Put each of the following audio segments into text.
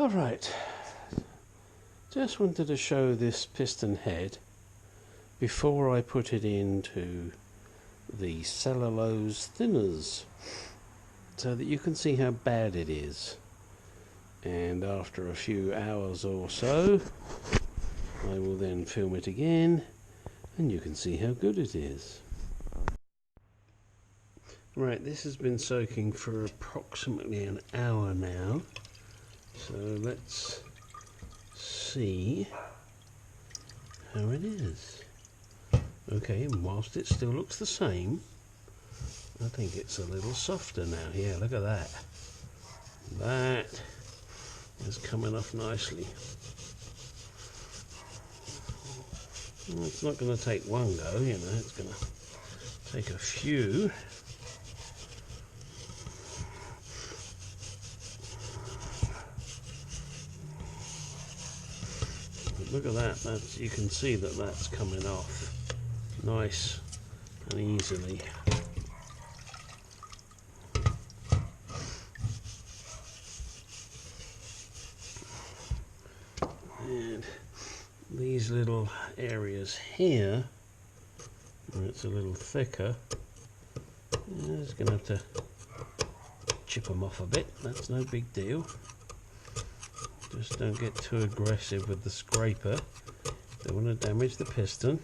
Alright, just wanted to show this piston head before I put it into the cellulose thinners so that you can see how bad it is. And after a few hours or so I will then film it again and you can see how good it is. Right, this has been soaking for approximately an hour now, so let's see how it is. Okay, and whilst it still looks the same, I think it's a little softer now. Yeah, look at that. That is coming off nicely. Well, it's not going to take one go, you know, it's going to take a few. Look at that, that's, you can see that that's coming off nice and easily. And these little areas here, where it's a little thicker, just going to have to chip them off a bit, that's no big deal. Just don't get too aggressive with the scraper. Don't want to damage the piston.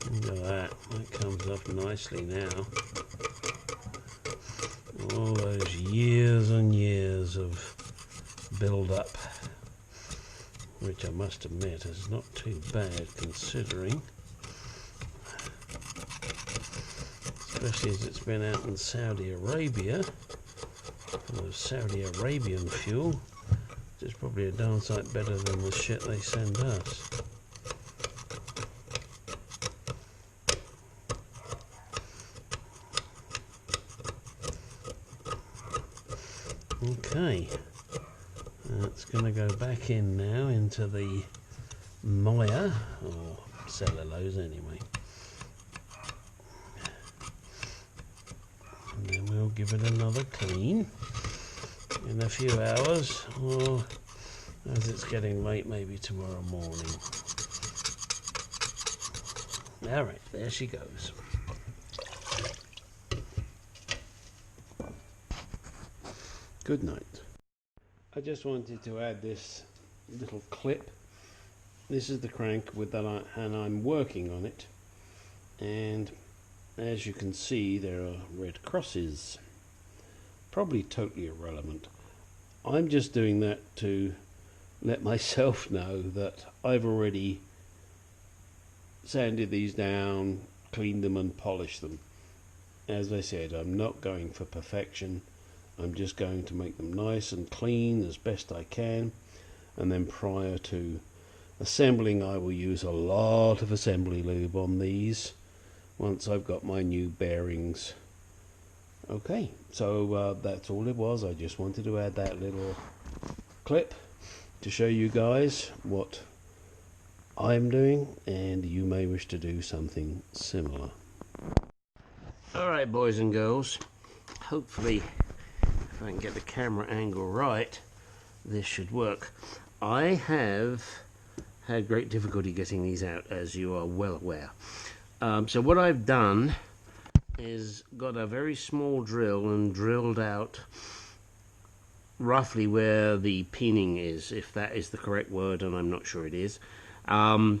Look at that, that comes off nicely now. All those years and years of build-up, which I must admit is not too bad considering. Especially as it's been out in Saudi Arabia, full of Saudi Arabian fuel, which is probably a darn sight better than the shit they send us. Okay, that's going to go back in now into the Maya, or cellulose anyway. And then we'll give it another clean in a few hours, or as it's getting late, maybe tomorrow morning. Alright, there she goes. Good night. I just wanted to add this little clip. This is the crank with that, and I'm working on it, and as you can see there are red crosses. Probably totally irrelevant. I'm just doing that to let myself know that I've already sanded these down, cleaned them and polished them. As I said, I'm not going for perfection. I'm just going to make them nice and clean as best I can, and then prior to assembling I will use a lot of assembly lube on these once I've got my new bearings. Okay, so that's all it was. I just wanted to add that little clip to show you guys what I'm doing, and you may wish to do something similar. Alright, boys and girls, hopefully if I can get the camera angle right, this should work. I have had great difficulty getting these out, as you are well aware. So what I've done is got a very small drill and drilled out roughly where the peening is, if that is the correct word, and I'm not sure it is. And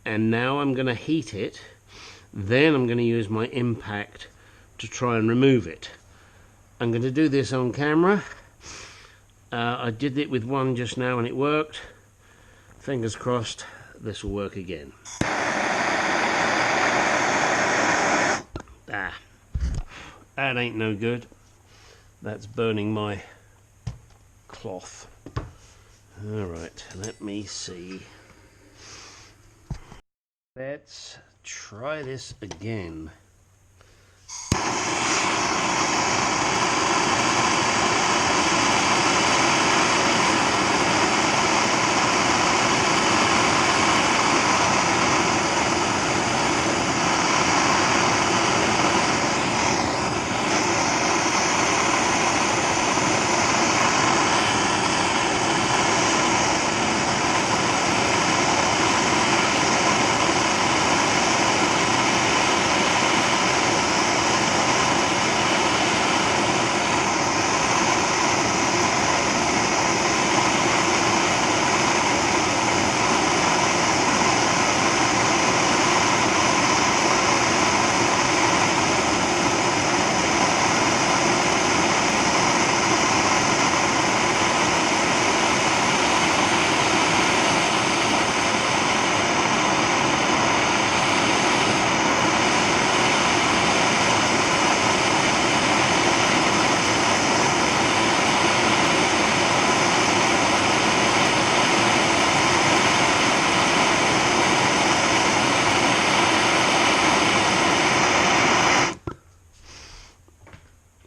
now I'm going to heat it, then I'm going to use my impact to try and remove it. I'm going to do this on camera. I did it with one just now and it worked. Fingers crossed this will work again. That ain't no good. That's burning my cloth. Alright, let me see. Let's try this again.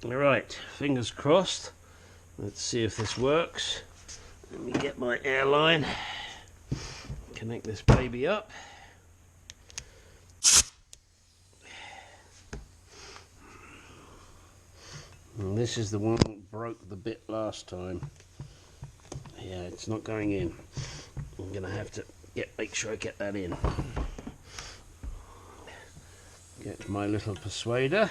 Alright, fingers crossed. Let's see if this works. Let me get my airline, connect this baby up. And this is the one that broke the bit last time. Yeah, it's not going in. I'm gonna have to make sure I get that in. Get my little persuader.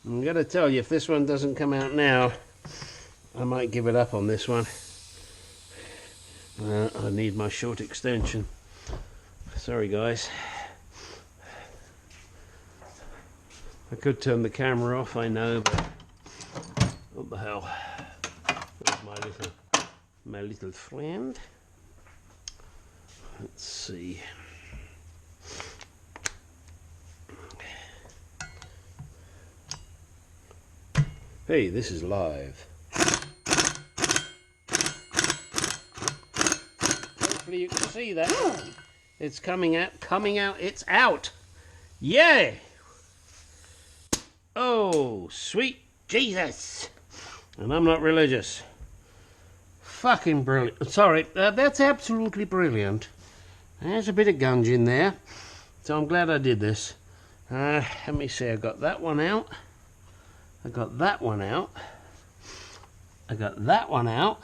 I'm going to tell you, if this one doesn't come out now, I might give it up on this one. I need my short extension. Sorry guys. I could turn the camera off, I know, but what the hell. There's my little friend. Let's see. Hey, this is live. Hopefully you can see that. It's coming out, it's out. Yay! Oh, sweet Jesus. And I'm not religious. Fucking brilliant. Sorry, that's absolutely brilliant. There's a bit of gunge in there. So I'm glad I did this. Let me see, I got that one out. I got that one out. I got that one out.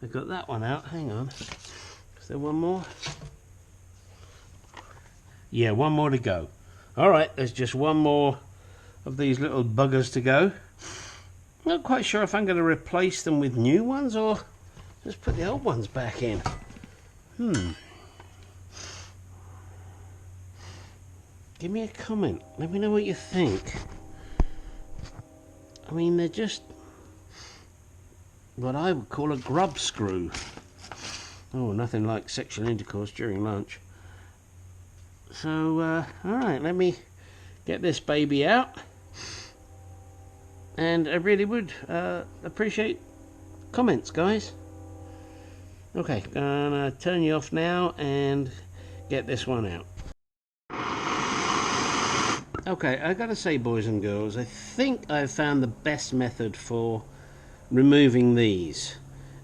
I got that one out. Hang on. Is there one more? Yeah, one more to go. Alright, there's just one more of these little buggers to go. Not quite sure if I'm going to replace them with new ones or just put the old ones back in. Give me a comment. Let me know what you think. I mean, they're just what I would call a grub screw. Oh, nothing like sexual intercourse during lunch. So, alright, let me get this baby out. And I really would appreciate comments, guys. Okay, gonna turn you off now and get this one out. Okay, I gotta say, boys and girls, I think I've found the best method for removing these,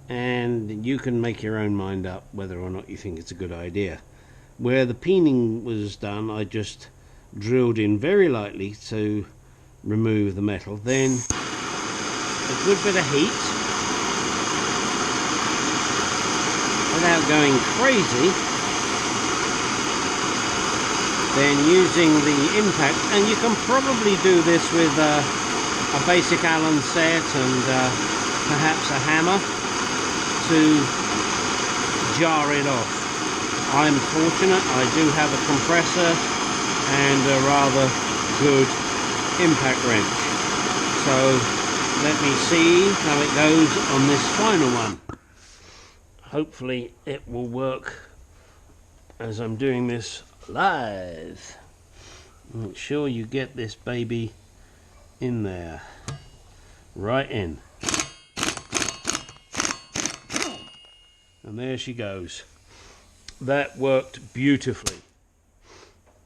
and you can make your own mind up whether or not you think it's a good idea. Where the peening was done, I just drilled in very lightly to remove the metal, then a good bit of heat without going crazy. Then using the impact, and you can probably do this with a basic Allen set and perhaps a hammer to jar it off. I'm fortunate, I do have a compressor and a rather good impact wrench. So let me see how it goes on this final one. Hopefully it will work as I'm doing this live. Make sure you get this baby in there, right in, and there she goes. That worked beautifully.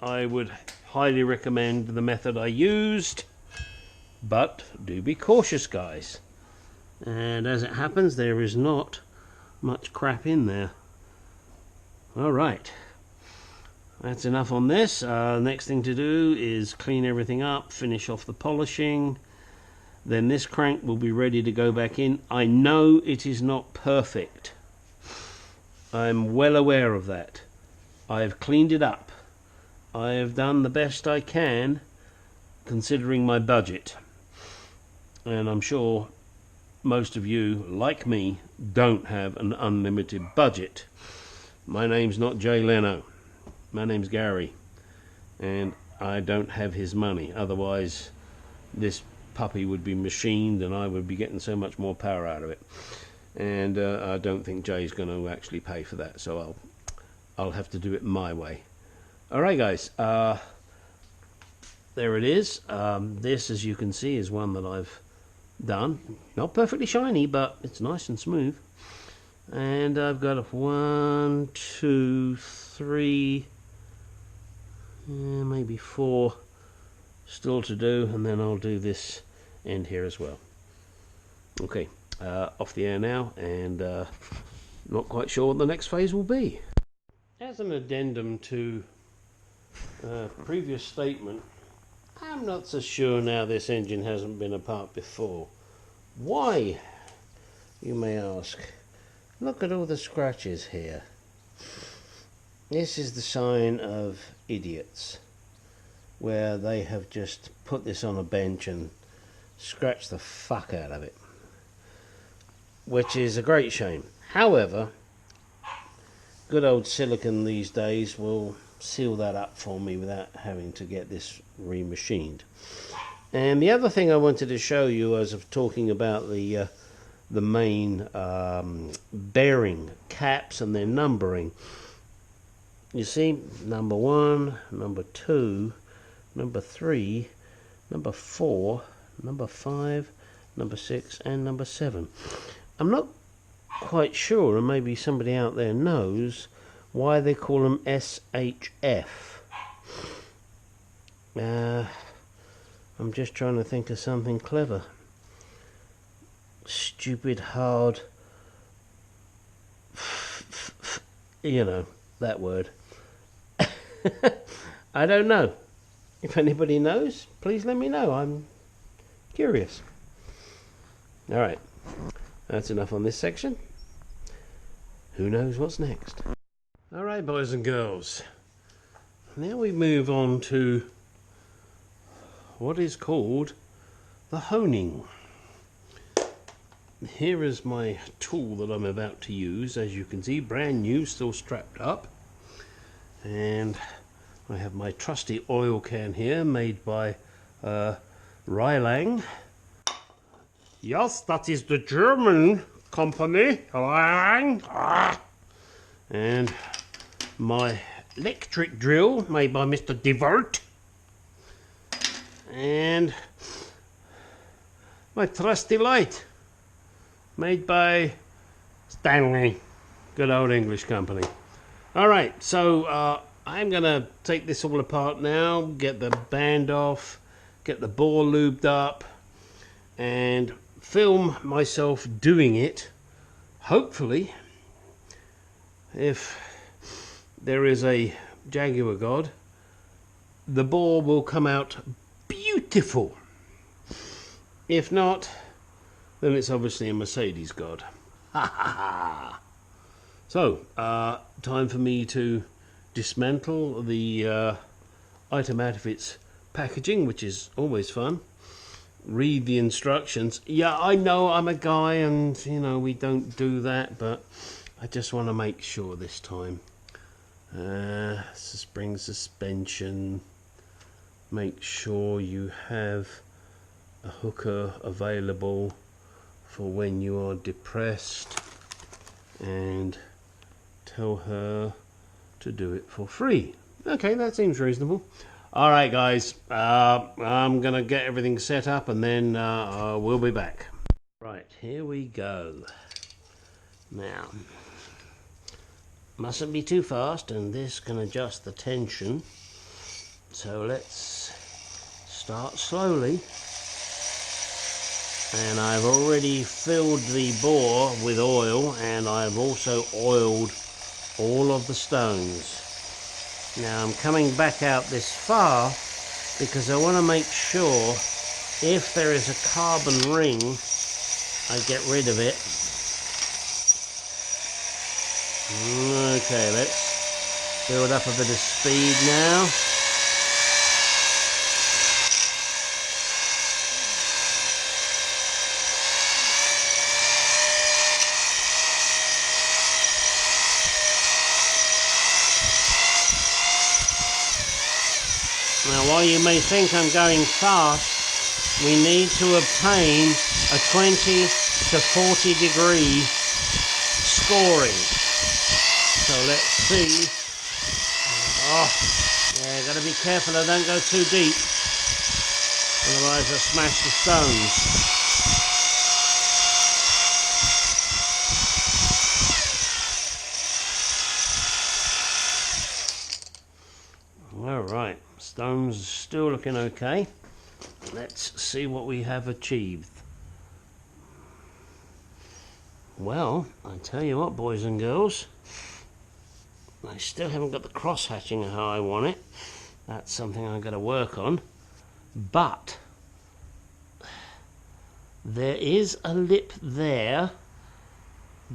I would highly recommend the method I used, but do be cautious, guys. And as it happens, there is not much crap in there. Alright, that's enough on this. Next thing to do is clean everything up, finish off the polishing. Then this crank will be ready to go back in. I know it is not perfect. I'm well aware of that. I have cleaned it up. I have done the best I can considering my budget. And I'm sure most of you, like me, don't have an unlimited budget. My name's not Jay Leno. My name's Gary, and I don't have his money. Otherwise, this puppy would be machined and I would be getting so much more power out of it. and I don't think Jay's going to actually pay for that, so I'll have to do it my way. Alright guys, there it is. This, as you can see, is one that I've done. Not perfectly shiny, but it's nice and smooth. And I've got 1, 2, 3, maybe 4 still to do, and then I'll do this end here as well. Okay, off the air now, and not quite sure what the next phase will be. As an addendum to previous statement, I'm not so sure now this engine hasn't been apart before. Why, you may ask? Look at all the scratches here. This is the sign of idiots, where they have just put this on a bench and scratched the fuck out of it, which is a great shame. However, good old silicon these days will seal that up for me without having to get this remachined. And the other thing I wanted to show you, as of talking about the main bearing caps and their numbering. You see, number 1, number 2, number 3, number 4, number 5, number 6, and number 7. I'm not quite sure, and maybe somebody out there knows, why they call them SHF. I'm just trying to think of something clever. Stupid, hard, you know, that word. I don't know. If anybody knows, please let me know. I'm curious. Alright, that's enough on this section. Who knows what's next? Alright, boys and girls. Now we move on to what is called the honing. Here is my tool that I'm about to use. As you can see, brand new, still strapped up. And I have my trusty oil can here, made by Rylang. Yes, that is the German company, Rylang. And my electric drill, made by Mr. DeVert. And my trusty light, made by Stanley, good old English company. Alright, so I'm going to take this all apart now, get the band off, get the bore lubed up, and film myself doing it. Hopefully, if there is a Jaguar god, the bore will come out beautiful. If not, then it's obviously a Mercedes god. Ha ha ha! So, time for me to dismantle the item out of its packaging, which is always fun. Read the instructions. Yeah, I know I'm a guy and, you know, we don't do that, but I just want to make sure this time. Spring suspension. Make sure you have a hooker available for when you are depressed, and tell her to do it for free. Okay, that seems reasonable. Alright guys, I'm gonna get everything set up and then we'll be back. Right, here we go. Now, mustn't be too fast, and this can adjust the tension. So let's start slowly. And I've already filled the bore with oil, and I've also oiled all of the stones. Now I'm coming back out this far because I want to make sure if there is a carbon ring, I get rid of it. Okay, let's build up a bit of speed now. Now, while you may think I'm going fast, we need to obtain a 20 to 40 degree scoring. So let's see. Oh, yeah, got to be careful I don't go too deep. Otherwise I'll smash the stones. Alright, stones still looking okay. Let's see what we have achieved. Well, I tell you what, boys and girls, I still haven't got the cross hatching how I want it. That's something I've got to work on. But there is a lip there,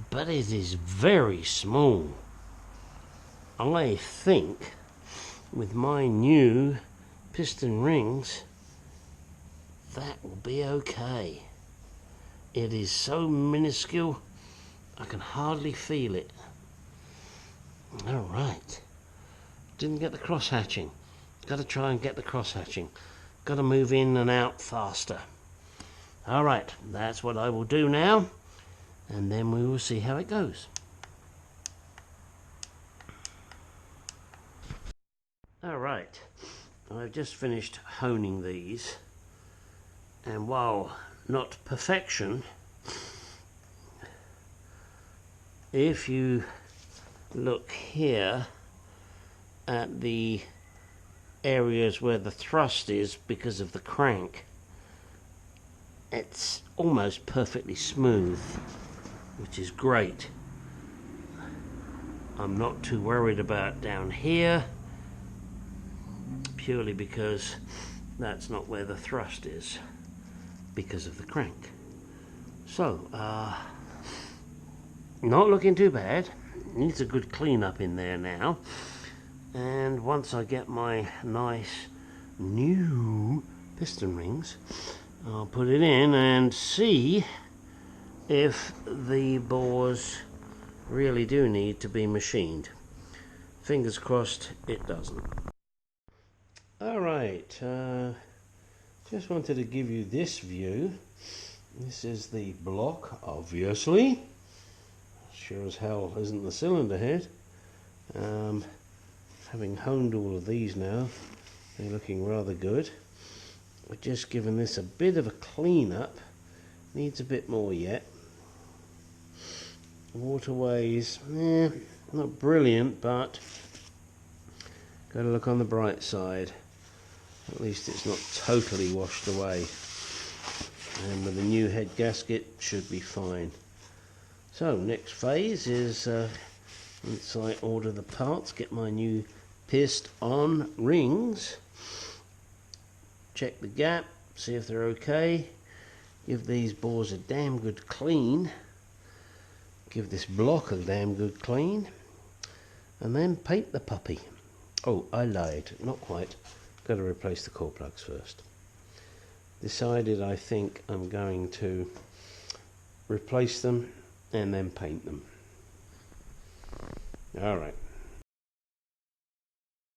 but it is very small. I think with my new piston rings that will be okay. It is so minuscule I can hardly feel it. Alright, didn't get the cross hatching. Got to try and get the cross hatching. Got to move in and out faster. Alright, that's what I will do now, and then we will see how it goes. Alright, I've just finished honing these, and while not perfection, if you look here at the areas where the thrust is because of the crank, it's almost perfectly smooth, which is great. I'm not too worried about down here, purely because that's not where the thrust is because of the crank. So not looking too bad. Needs a good clean up in there now, and once I get my nice new piston rings, I'll put it in and see if the bores really do need to be machined. Fingers crossed it doesn't. Alright, just wanted to give you this view. This is the block, obviously. Sure as hell isn't the cylinder head. Having honed all of these now, they're looking rather good. We've just given this a bit of a clean up. Needs a bit more yet. Waterways, not brilliant, but got to look on the bright side. At least it's not totally washed away. And with the new head gasket, should be fine. So next phase is once I order the parts, get my new piston rings, check the gap, see if they're okay, give these bores a damn good clean, give this block a damn good clean, and then paint the puppy. Oh, I lied, not quite. Got to replace the core plugs first. Decided I think I'm going to replace them and then paint them. Alright.